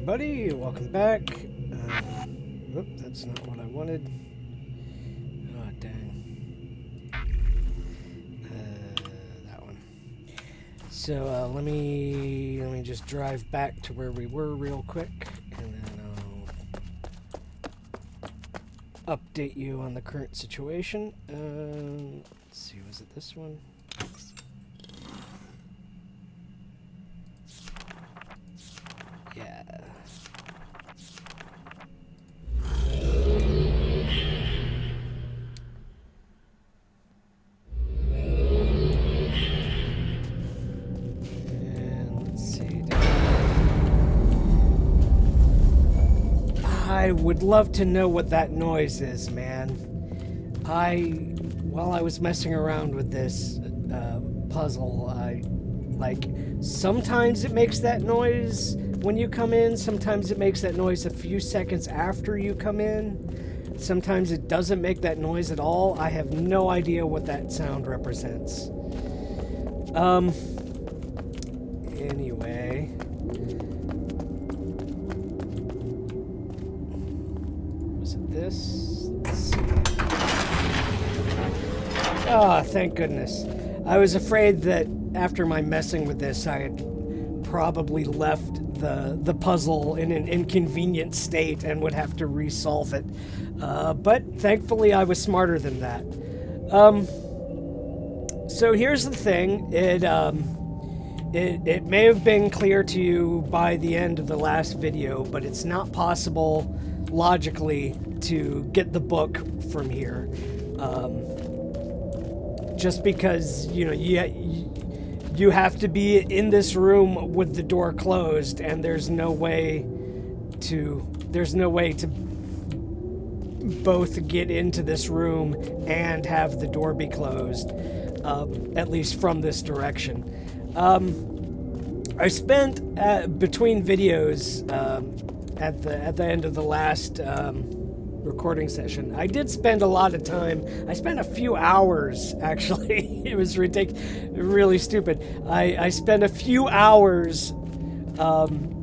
everybody, welcome back. Whoop, that's not what I wanted. Oh, dang. That one. So let me just drive back to where we were real quick, and then I'll update you on the current situation. Let's see, was it this one? Yeah. And let's see. I would love to know what that noise is, man. While I was messing around with this puzzle, sometimes it makes that noise when you come in, sometimes it makes that noise a few seconds after you come in, sometimes it doesn't make that noise at all. I have no idea what that sound represents. Anyway. Was it this? Let's see. Ah, thank goodness. I was afraid that after my messing with this, I had probably left the puzzle in an inconvenient state and would have to resolve it. But thankfully, I was smarter than that. So here's the thing. It may have been clear to you by the end of the last video, but it's not possible logically to get the book from here. Just because, you know, you have to be in this room with the door closed, and there's no way to both get into this room and have the door be closed, at least from this direction. I spent between videos at the end of the last recording session, I did spend a lot of time. I spent a few hours, actually. It was ridiculous, really stupid. I spent a few hours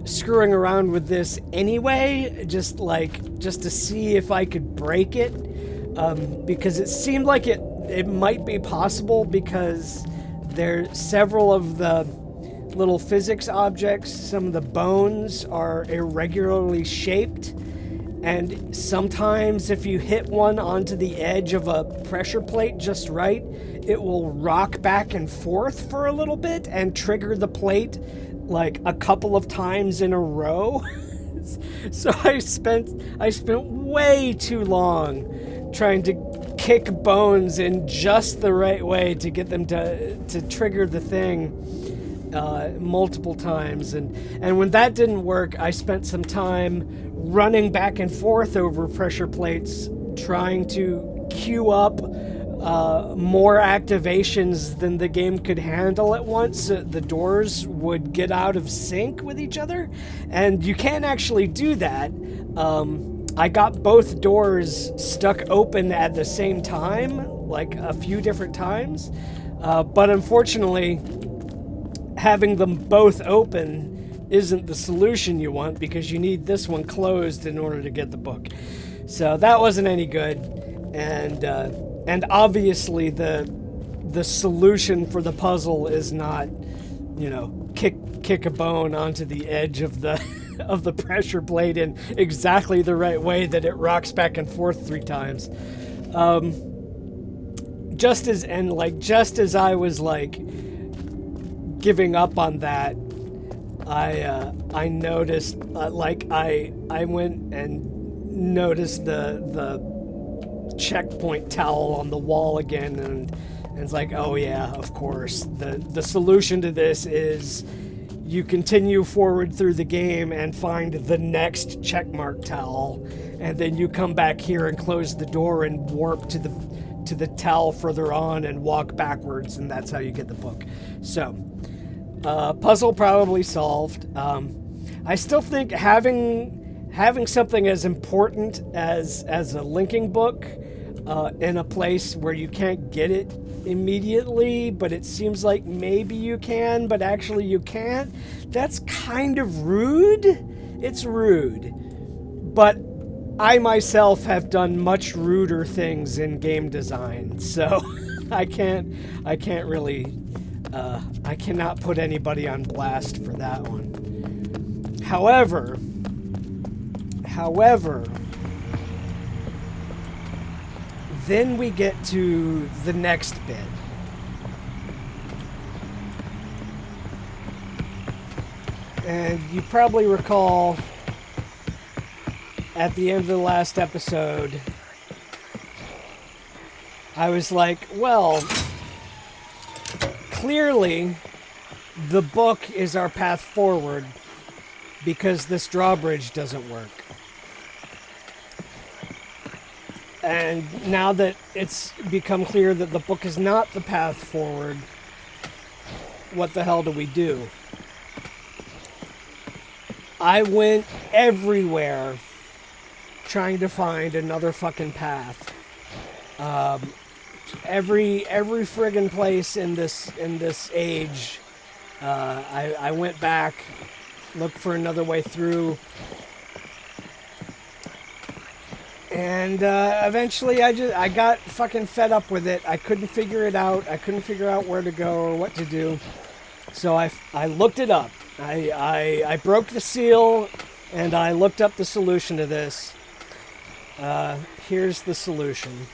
screwing around with this anyway, just to see if I could break it, because it seemed like it might be possible, because several of the little physics objects, some of the bones are irregularly shaped. And sometimes if you hit one onto the edge of a pressure plate just right, it will rock back and forth for a little bit and trigger the plate like a couple of times in a row. So I spent way too long trying to kick bones in just the right way to get them to trigger the thing multiple times. And when that didn't work, I spent some time running back and forth over pressure plates, trying to queue up more activations than the game could handle at once. The doors would get out of sync with each other, and you can't actually do that. I got both doors stuck open at the same time, like a few different times, but unfortunately, having them both open isn't the solution you want, because you need this one closed in order to get the book. So that wasn't any good, and obviously the solution for the puzzle is not, you know, kick a bone onto the edge of the of the pressure plate in exactly the right way that it rocks back and forth 3 times. Just as I was giving up on that, I noticed, I went and noticed the checkpoint towel on the wall again, and it's like, oh yeah, of course. The solution to this is you continue forward through the game and find the next checkmark towel, and then you come back here and close the door and warp to the towel further on and walk backwards, and that's how you get the book. So, puzzle probably solved. I still think having something as important as a linking book in a place where you can't get it immediately, but it seems like maybe you can, but actually you can't, that's kind of rude. it's rude. But I myself have done much ruder things in game design, so I can't really, I cannot put anybody on blast for that one. However, then we get to the next bit. And you probably recall at the end of the last episode, I was like, well, clearly the book is our path forward because this drawbridge doesn't work. And now that it's become clear that the book is not the path forward, what the hell do we do? I went everywhere trying to find another fucking path. Every friggin' place in this age, I went back, looked for another way through, and eventually I got fucking fed up with it. I couldn't figure it out. I couldn't figure out where to go or what to do. So I looked it up. I broke the seal and I looked up the solution to this. Here's the solution.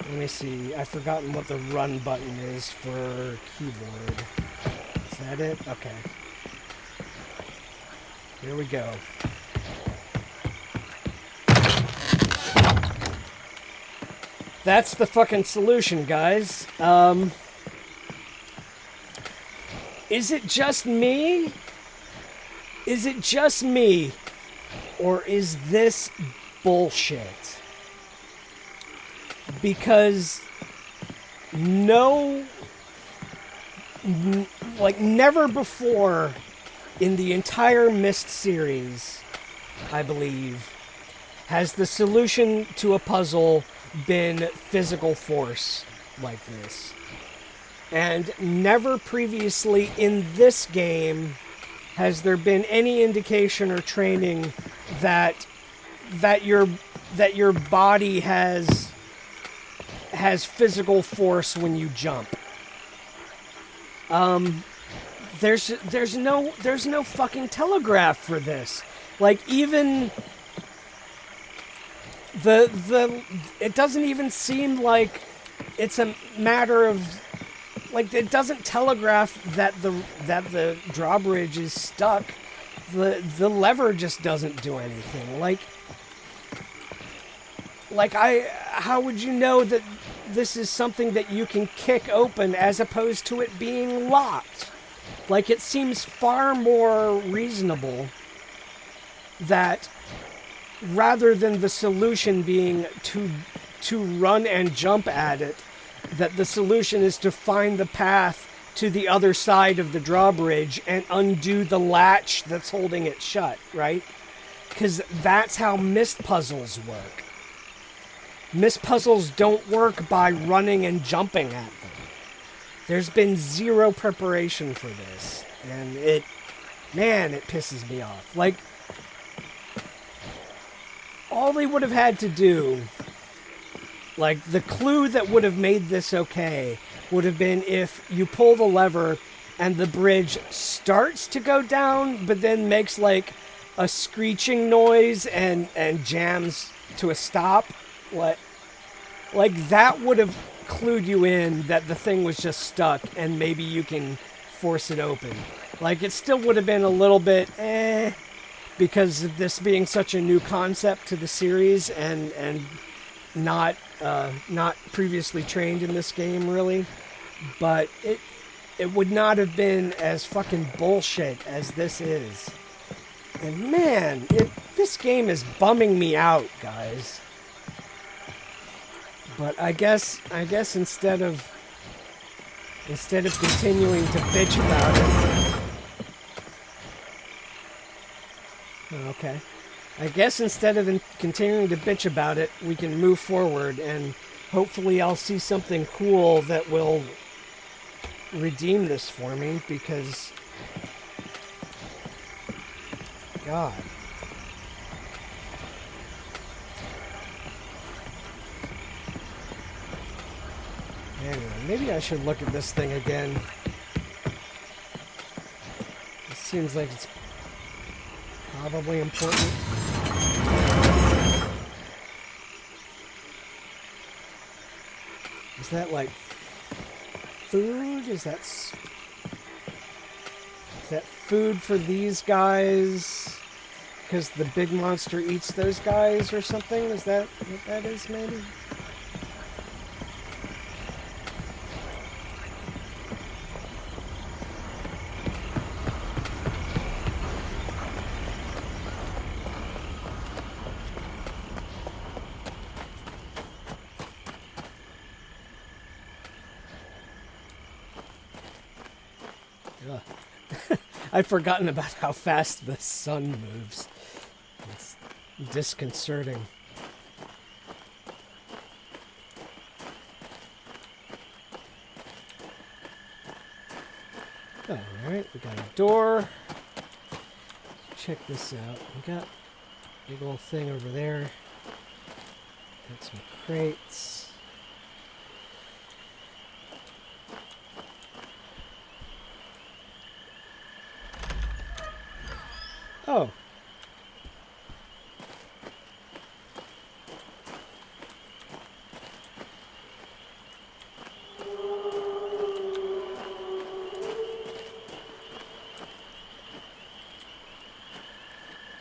Let me see. I've forgotten what the run button is for keyboard. Is that it? Okay. Here we go. That's the fucking solution, guys. Is it just me? Is it just me? Or is this bullshit? Because never before in the entire Myst series, I believe, has the solution to a puzzle been physical force like this. And never previously in this game has there been any indication or training that your body has physical force when you jump. There's no fucking telegraph for this. Like, even it doesn't even seem like it's a matter of, like, it doesn't telegraph that the drawbridge is stuck. The lever just doesn't do anything. How would you know that this is something that you can kick open as opposed to it being locked? Like, it seems far more reasonable that rather than the solution being to run and jump at it, that the solution is to find the path to the other side of the drawbridge and undo the latch that's holding it shut, right? Because that's how Myst puzzles work. Myst puzzles don't work by running and jumping at them. There's been zero preparation for this, and it pisses me off. Like, all they would have had to do, like, the clue that would have made this okay would have been if you pull the lever and the bridge starts to go down, but then makes, like, a screeching noise and jams to a stop. Like, that would have clued you in that the thing was just stuck and maybe you can force it open. Like, it still would have been a little bit because of this being such a new concept to the series and not previously trained in this game, really. But it would not have been as fucking bullshit as this is. And man, this game is bumming me out, guys. But I guess instead of continuing to bitch about it. Okay. I guess instead of continuing to bitch about it, we can move forward, and hopefully I'll see something cool that will redeem this for me, because God, Anyway, maybe I should look at this thing again. It seems like it's probably important. Is that like food? Is that food for these guys? Because the big monster eats those guys or something? Is that what that is, maybe? I've forgotten about how fast the sun moves. It's disconcerting. Alright, we got a door. Check this out. We got a big old thing over there. Got some crates. Oh.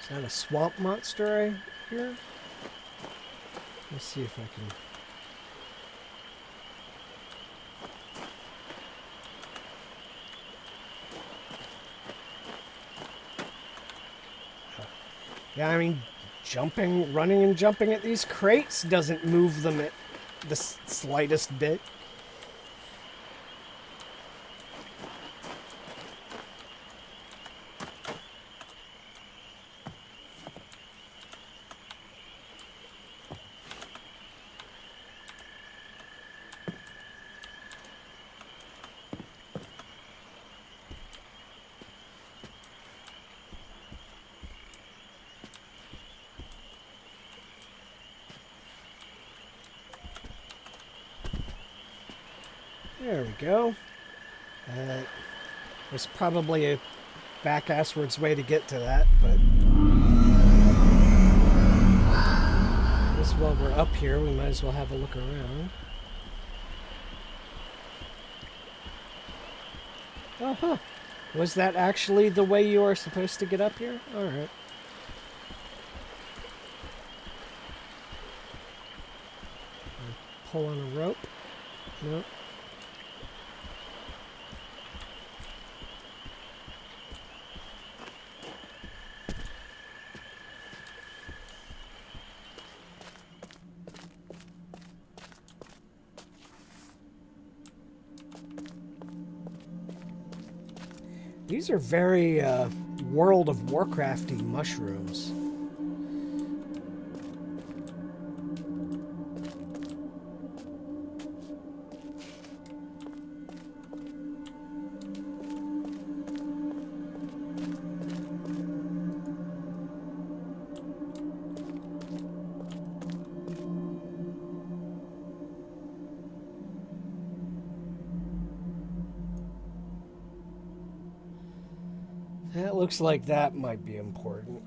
Is that a swamp monster right here? Let's see if I can... Yeah, I mean, running and jumping at these crates doesn't move them at the slightest bit. There we go. There's probably a back-asswards way to get to that, but I guess while we're up here, we might as well have a look around. Uh-huh. Was that actually the way you are supposed to get up here? Alright. Pull on a rope? Nope. These are very World of Warcrafty mushrooms. That looks like that might be important.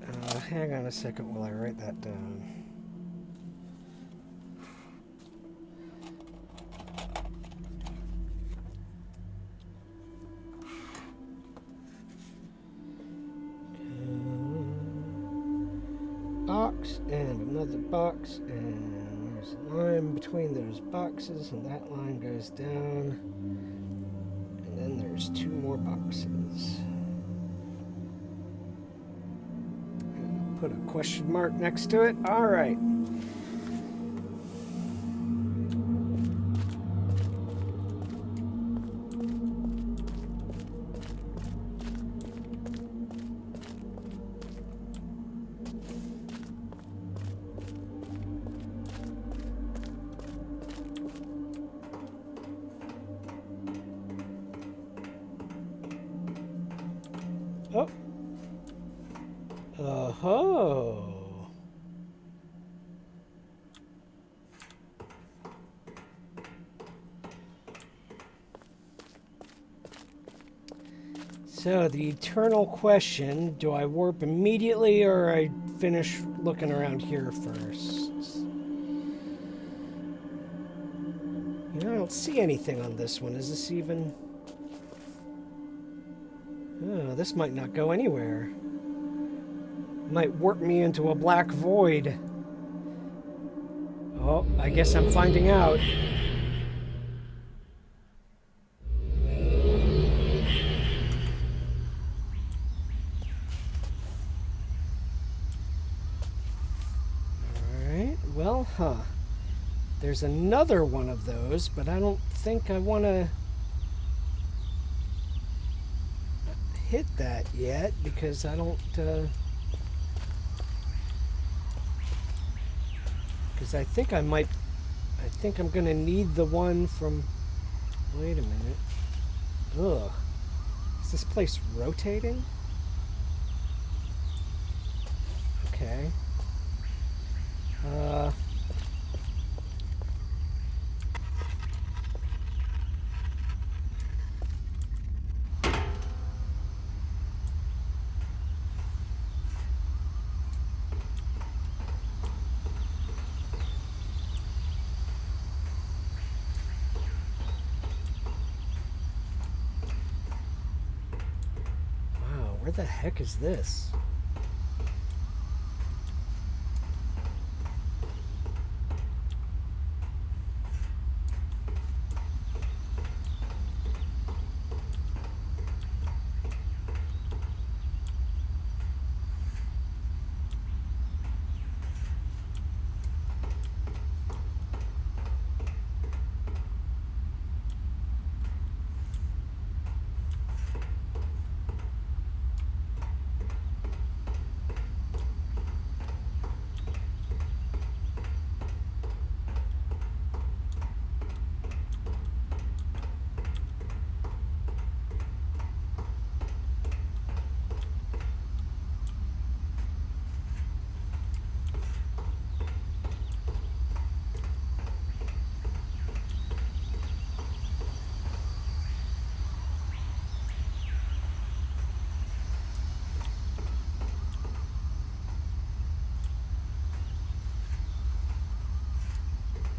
Hang on a second while I write that down. Box and another box, and there's a line between those boxes, and that line goes down, and then there's two more boxes. Put a question mark next to it. All right. Oh. Oh. So, the eternal question, do I warp immediately or I finish looking around here first? You know, I don't see anything on this one. Is this even... Oh, this might not go anywhere. Might warp me into a black void. Oh, I guess I'm finding out. Alright, well, there's another one of those, but I don't think I want to hit that yet because I don't, because I think I'm going to need the one from, wait a minute. Ugh. Is this place rotating? Okay. Wow, where the heck is this?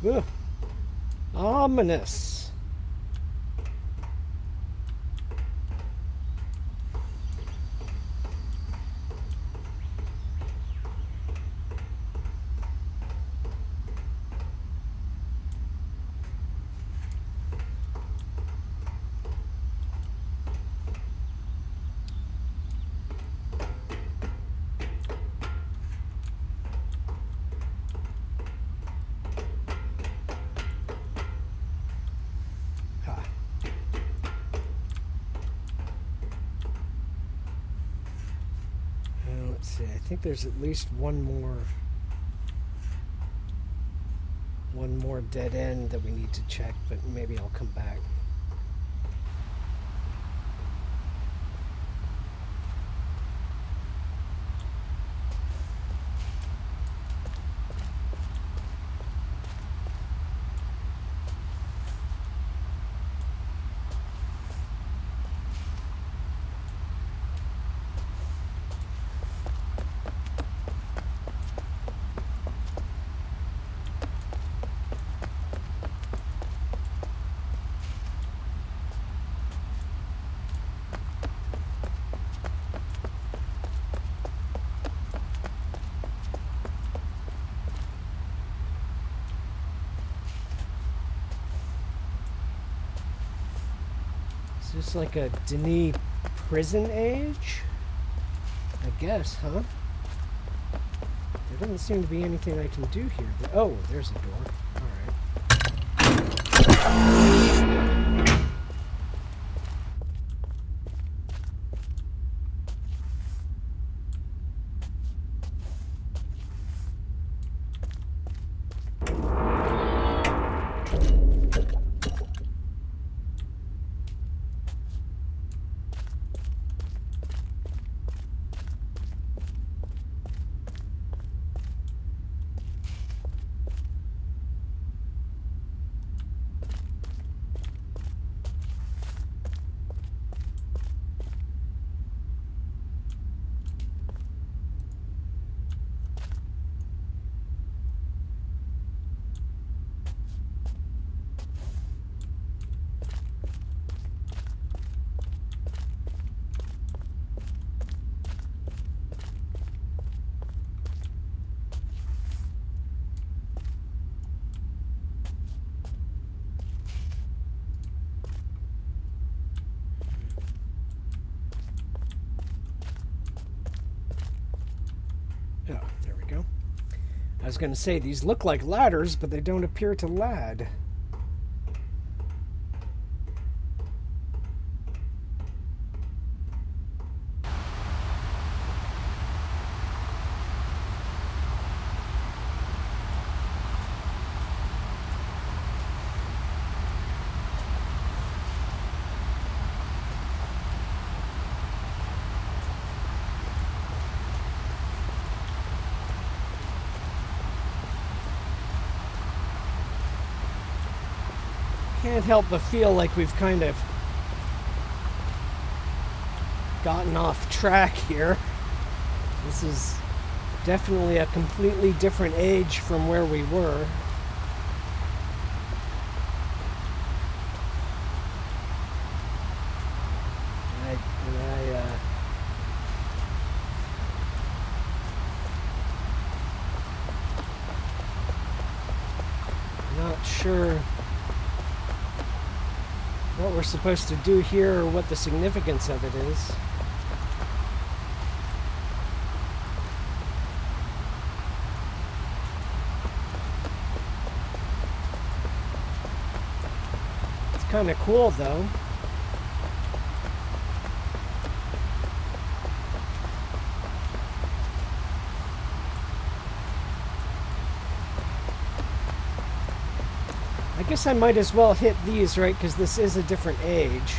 Ugh. Ominous. Let's see, I think there's at least one more dead end that we need to check, but maybe I'll come back. Is this like a Denis prison age? I guess, huh? There doesn't seem to be anything I can do here. Oh, there's a door. Oh, there we go. I was going to say, these look like ladders, but they don't appear to lad. Can't help but feel like we've kind of gotten off track here. This is definitely a completely different age from where we were. Not sure what we're supposed to do here or what the significance of it is. It's kind of cool though. I guess I might as well hit these, right? Because this is a different age.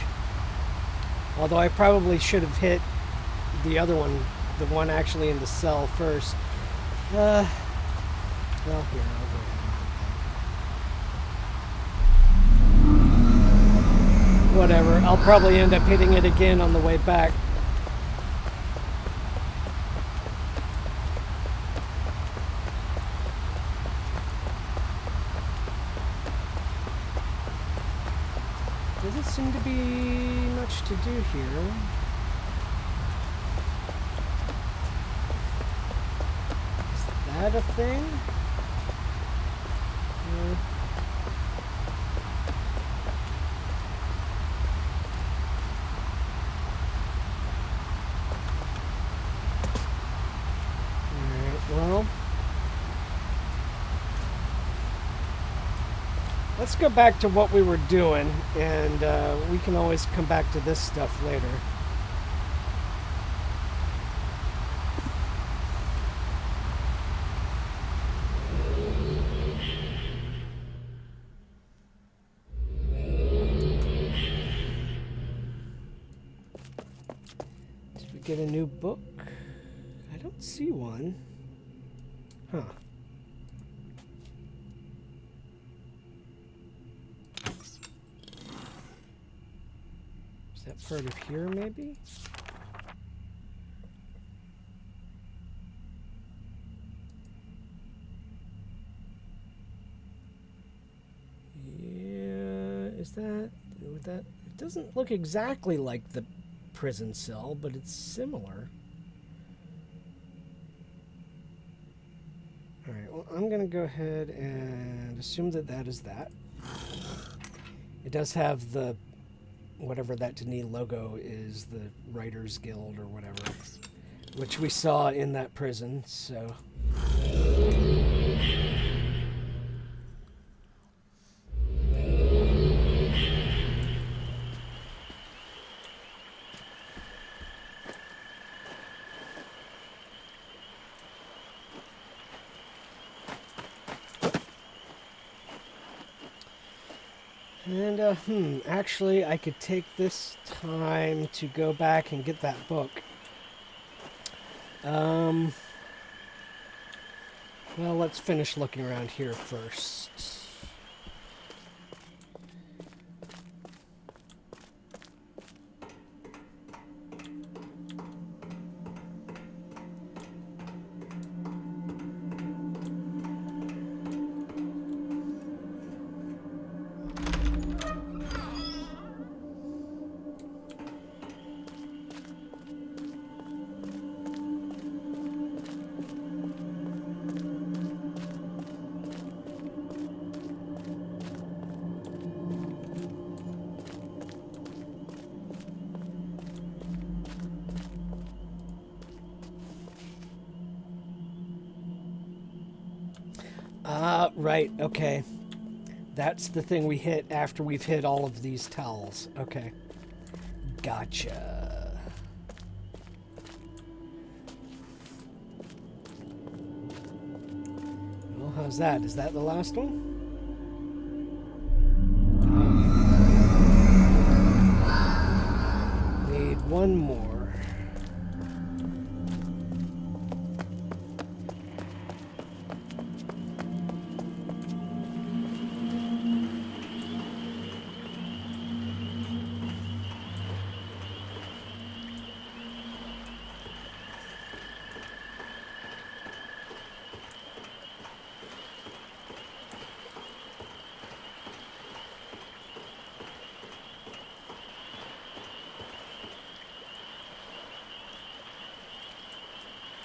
Although I probably should have hit the other one, the one actually in the cell first. Well, here, I'll go ahead. Whatever, I'll probably end up hitting it again on the way back. Doesn't seem to be much to do here. Is that a thing? Alright, well. Let's go back to what we were doing, and we can always come back to this stuff later. Did we get a new book? I don't see one. Huh. Is that part of here, maybe? Yeah, is that... Would that... It doesn't look exactly like the prison cell, but it's similar. Alright, well, I'm going to go ahead and assume that that is that. It does have the... whatever that Denis logo is, the Writers Guild or whatever, which we saw in that prison, so... And, actually, I could take this time to go back and get that book. Well, let's finish looking around here first. Right, okay. That's the thing we hit after we've hit all of these towels. Okay. Gotcha. Well, how's that? Is that the last one? Need one more.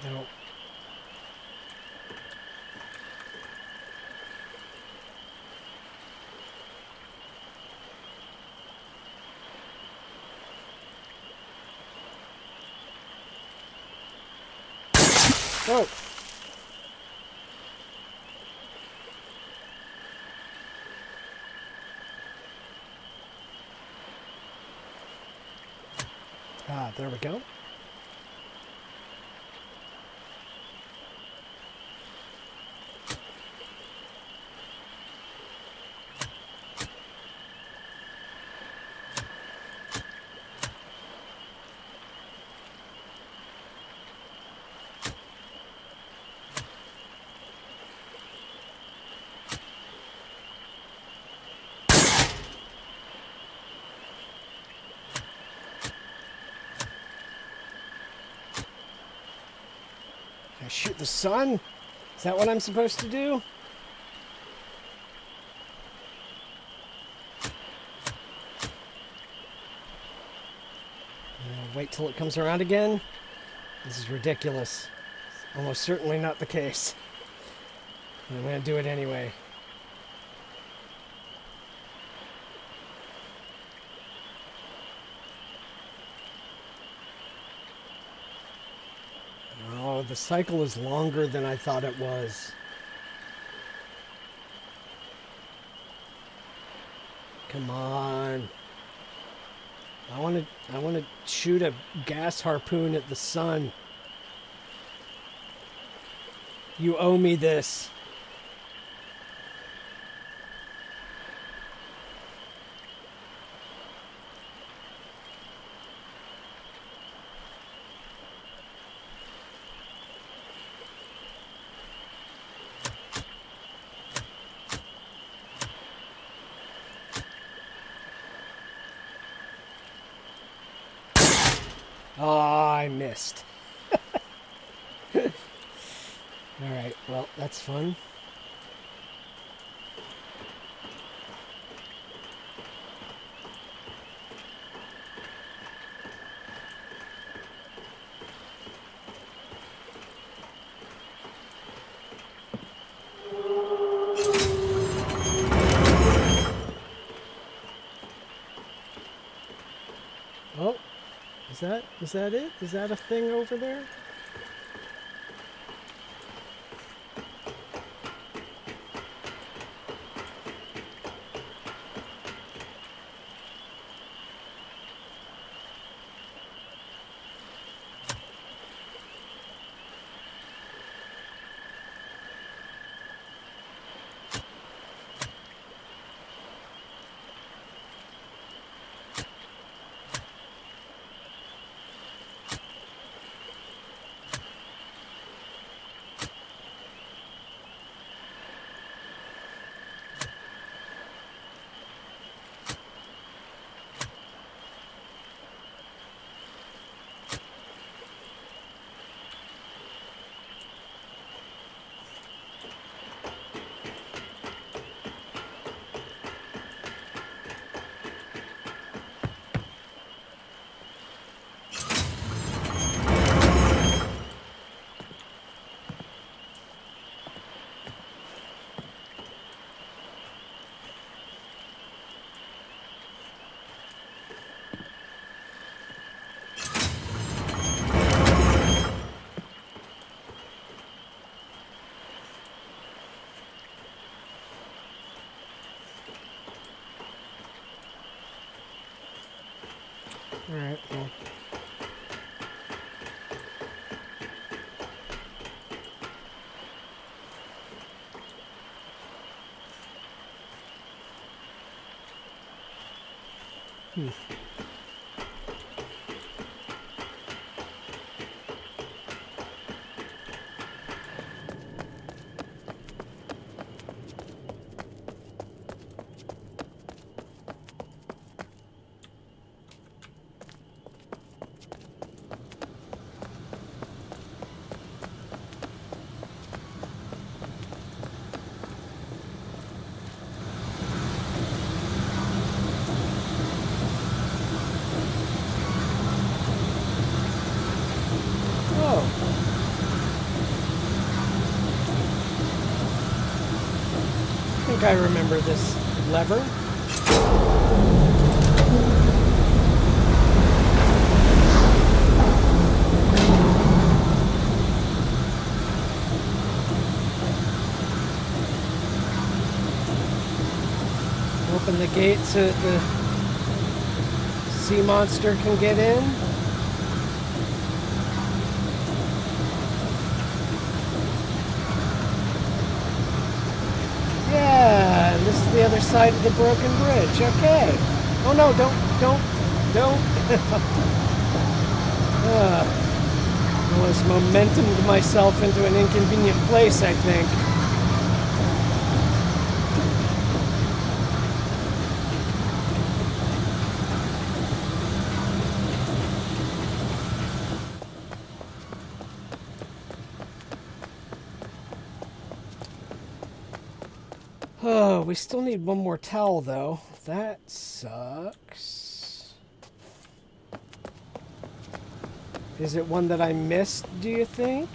No. Oh. There we go. Can I shoot the sun? Is that what I'm supposed to do? Wait till it comes around again? This is ridiculous. It's almost certainly not the case. I'm going to do it anyway. Oh, the cycle is longer than I thought it was. Come on. I want to shoot a gas harpoon at the sun. You owe me this. Oh, I missed. Alright, well, that's fun. Oh, is that it? Is that a thing over there? Alright, well. I remember this lever. Open the gate so that the sea monster can get in. Yeah, and this is the other side of the broken bridge. Okay. Oh no, don't. I was momentumed myself into an inconvenient place, I think. Oh, we still need one more towel, though. That sucks. Is it one that I missed, do you think?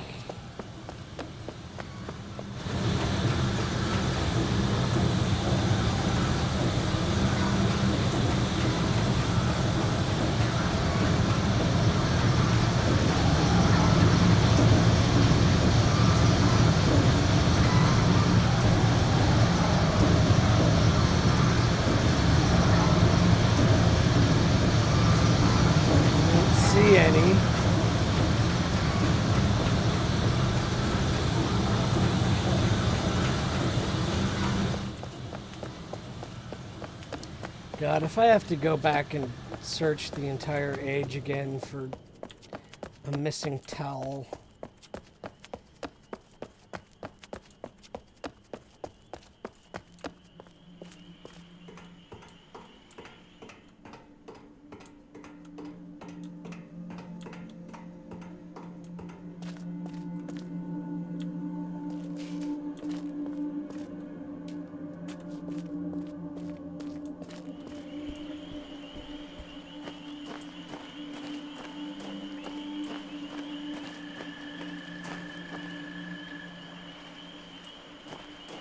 Any. God, if I have to go back and search the entire age again for a missing towel.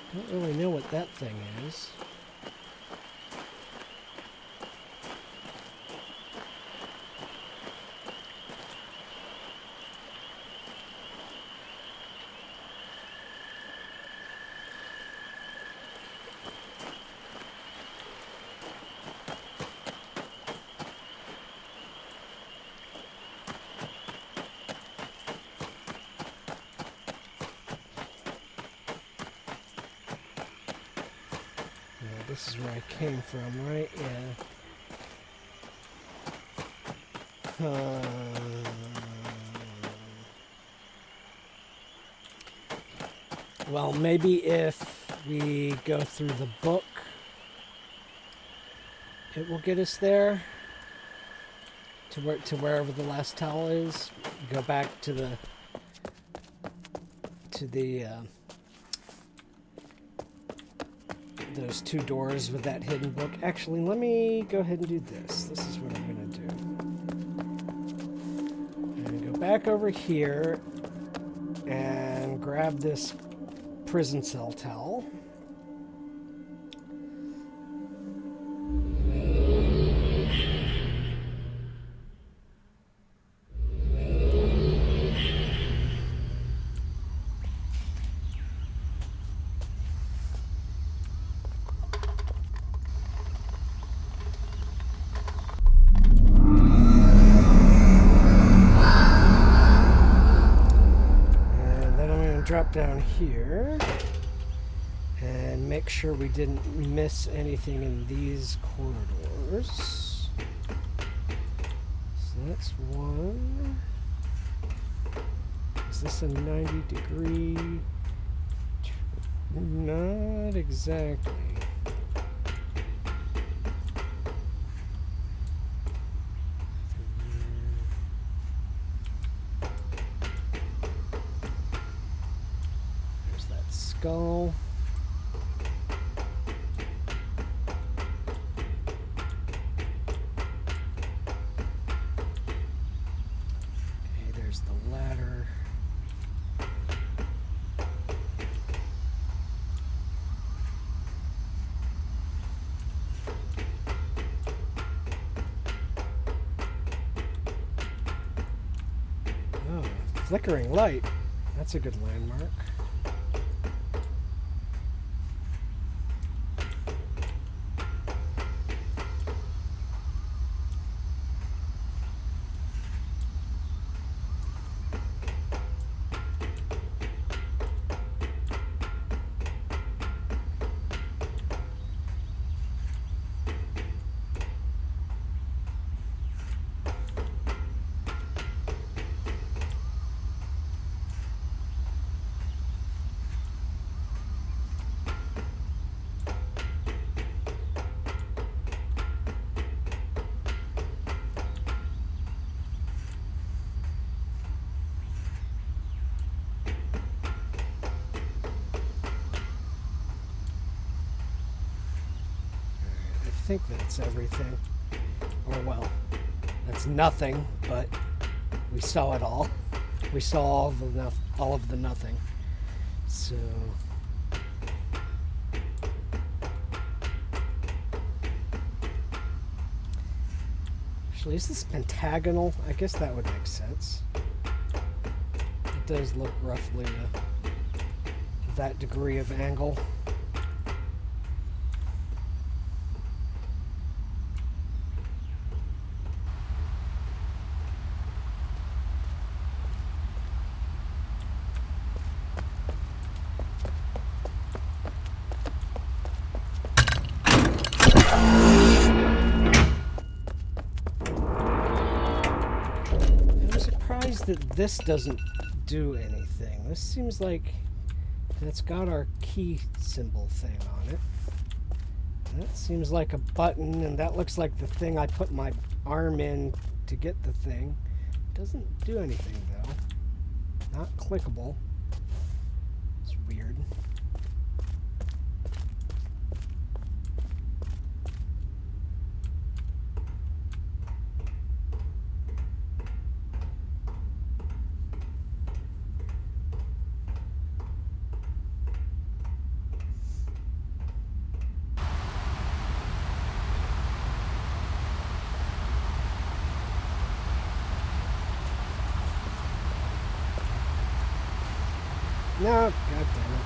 I don't really know what that thing is. This is where I came from, right? Yeah. Well, maybe if we go through the book, it will get us there. To wherever the last towel is. Go back to the those two doors with that hidden book. Actually, let me go ahead and do this. This is what I'm going to do. I'm going to go back over here and grab this prison cell towel. drop down here and make sure we didn't miss anything in these corridors. So that's one. Is this a 90-degree? Not exactly. There's that skull. Okay, there's the ladder. Flickering light. That's a good landmark. I think that's everything. Or well, that's nothing, but we saw it all. We saw all of the nothing. So actually, is this pentagonal? I guess that would make sense. It does look roughly that degree of angle. That this doesn't do anything. This seems like it's got our key symbol thing on it. That seems like a button, and that looks like the thing I put my arm in to get the thing. Doesn't do anything though. Not clickable. It's weird. No, god damn it.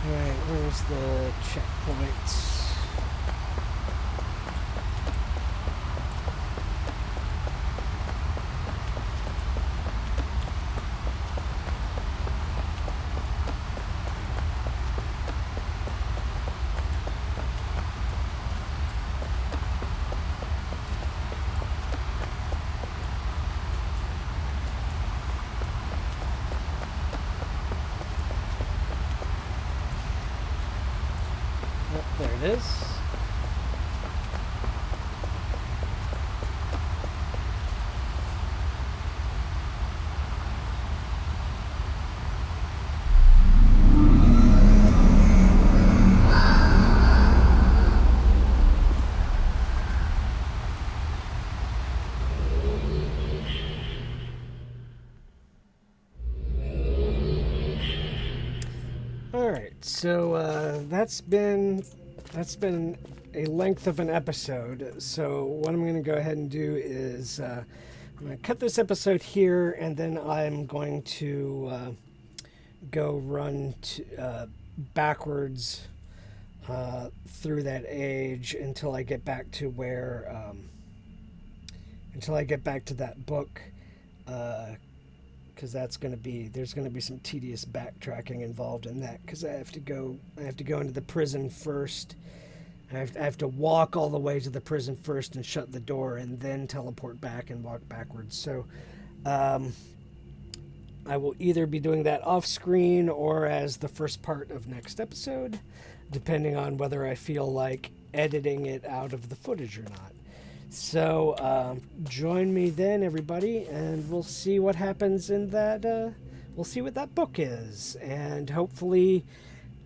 Alright, where's the checkpoint? There it is. All right, so that's been a length of an episode. So what I'm going to go ahead and do is I'm going to cut this episode here, and then I'm going to go run backwards through that age until I get back to where, until I get back to that book, because there's going to be some tedious backtracking involved in that, because I have to go into the prison first. I have to walk all the way to the prison first and shut the door, and then teleport back and walk backwards. So I will either be doing that off screen or as the first part of next episode, depending on whether I feel like editing it out of the footage or not. So join me then, everybody, and we'll see what happens in that. We'll see what that book is, and hopefully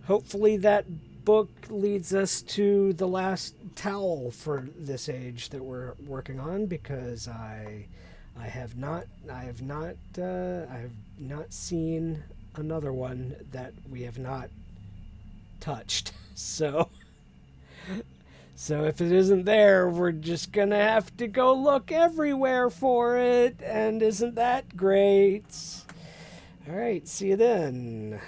that book leads us to the last towel for this age that we're working on, because I have not seen another one that we have not touched. So if it isn't there, we're just gonna have to go look everywhere for it, and isn't that great? All right, see you then.